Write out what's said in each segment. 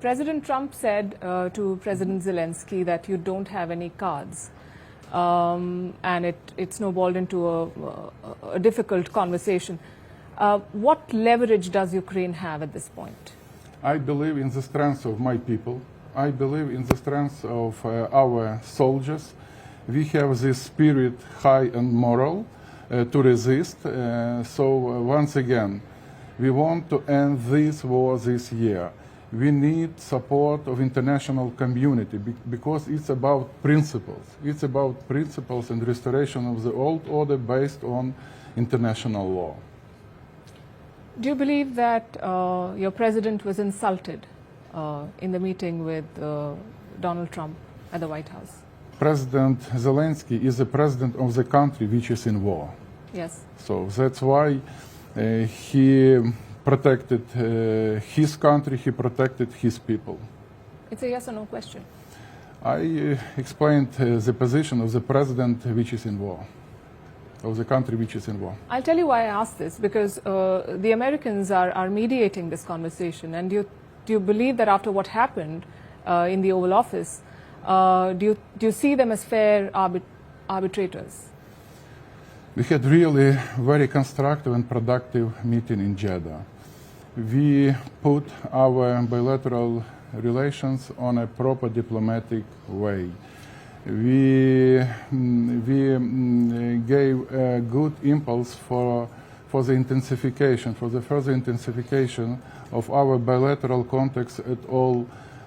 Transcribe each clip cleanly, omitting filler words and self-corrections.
President Trump said to President Zelensky that you don't have any cards. And it snowballed into a difficult conversation. What leverage does Ukraine have at this point? I believe in the strength of my people. I believe in the strength of our soldiers. We have this spirit, high and moral, to resist. So once again, we want to end this war this year. We need support of international community because it's about principles. It's about principles and restoration of the old order based on international law. Do you believe that your president was insulted in the meeting with Donald Trump at the White House? President Zelensky is the president of the country which is in war. Yes. So that's why he protected his country, he protected his people. It's a yes or no question. I explained the position of the president which is in war, of the country which is in war. I'll tell you why I asked this, because the Americans are mediating this conversation. And do you believe that after what happened in the Oval Office, do you see them as fair arbitrators? We had really very constructive and productive meeting in Jeddah. We put our bilateral relations on a proper diplomatic way. We gave a good impulse for the intensification, for the further intensification of our bilateral contacts at all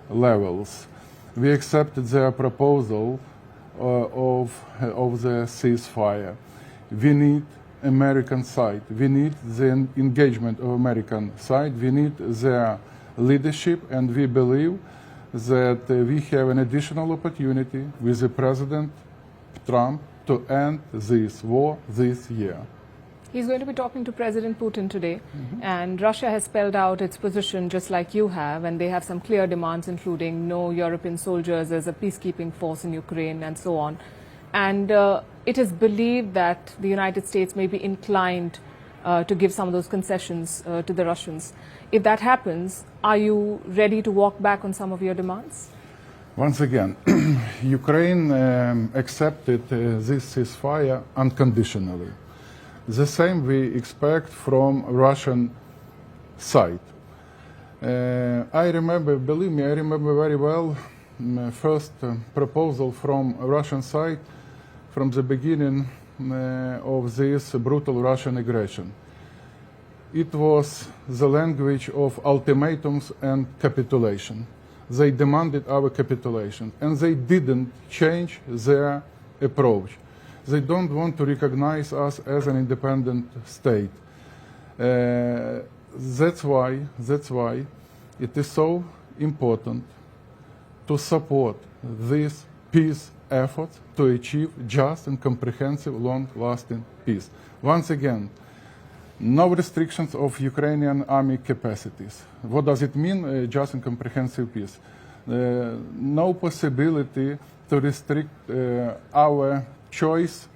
levels. We accepted their proposal of the ceasefire. We need American side. We need the engagement of American side. We need their leadership, and we believe that we have an additional opportunity with the President Trump to end this war this year. He's going to be talking to President Putin today, and Russia has spelled out its position just like you have, and they have some clear demands, including no European soldiers as a peacekeeping force in Ukraine and so on. And it is believed that the United States may be inclined to give some of those concessions to the Russians. If that happens, are you ready to walk back on some of your demands? Once again, Ukraine accepted this ceasefire unconditionally. The same we expect from Russian side. I remember, believe me, I remember very well first proposal from Russian side from the beginning of this brutal Russian aggression. It was the language of ultimatums and capitulation. They demanded our capitulation, and they didn't change their approach. They don't want to recognize us as an independent state. That's why it is so important to support this peace effort to achieve just and comprehensive, long-lasting peace. Once again, no restrictions of Ukrainian army capacities. What does it mean, just and comprehensive peace? No possibility to restrict our choice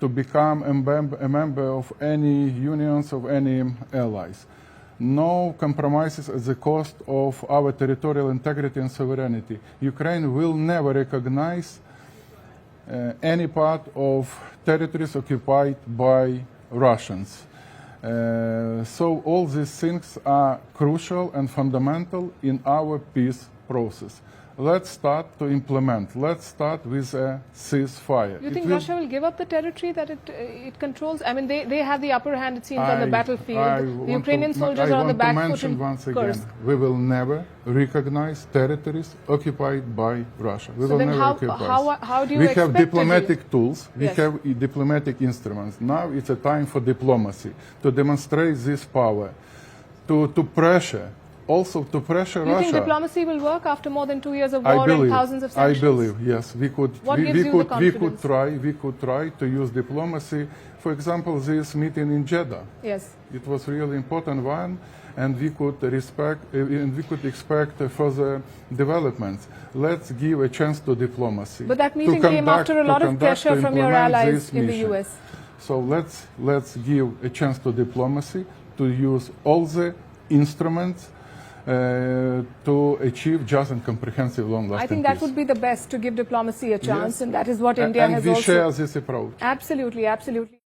to become a member of any unions, of any allies. No compromises at the cost of our territorial integrity and sovereignty. Ukraine will never recognize any part of territories occupied by Russians. So all these things are crucial and fundamental in our peace process. Let's start to implement. Let's start with a ceasefire. Do you think Russia will give up the territory that it controls? I mean, they have the upper hand, it seems, on the battlefield. The Ukrainian soldiers are on the back foot in once again, we will never recognize territories occupied by Russia. We so will then never recognize. How do you we expect have diplomatic to tools. We have diplomatic instruments. Now it's a time for diplomacy to demonstrate this power, to pressure. Also to pressure Russia. Do you think diplomacy will work after more than 2 years of war and thousands of sanctions? I believe, yes. We could. What gives you the confidence? We could try to use diplomacy. For example, this meeting in Jeddah. Yes. It was a really important one, and we could expect further developings. Let's give a chance to diplomacy. But that meeting came after a lot of pressure from your allies in the US. So let's give a chance to diplomacy to use all the instruments to achieve just and comprehensive long-lasting I think peace. that would be the best to give diplomacy a chance, Yes. and that is what India And has we also. share this approach. Absolutely, absolutely.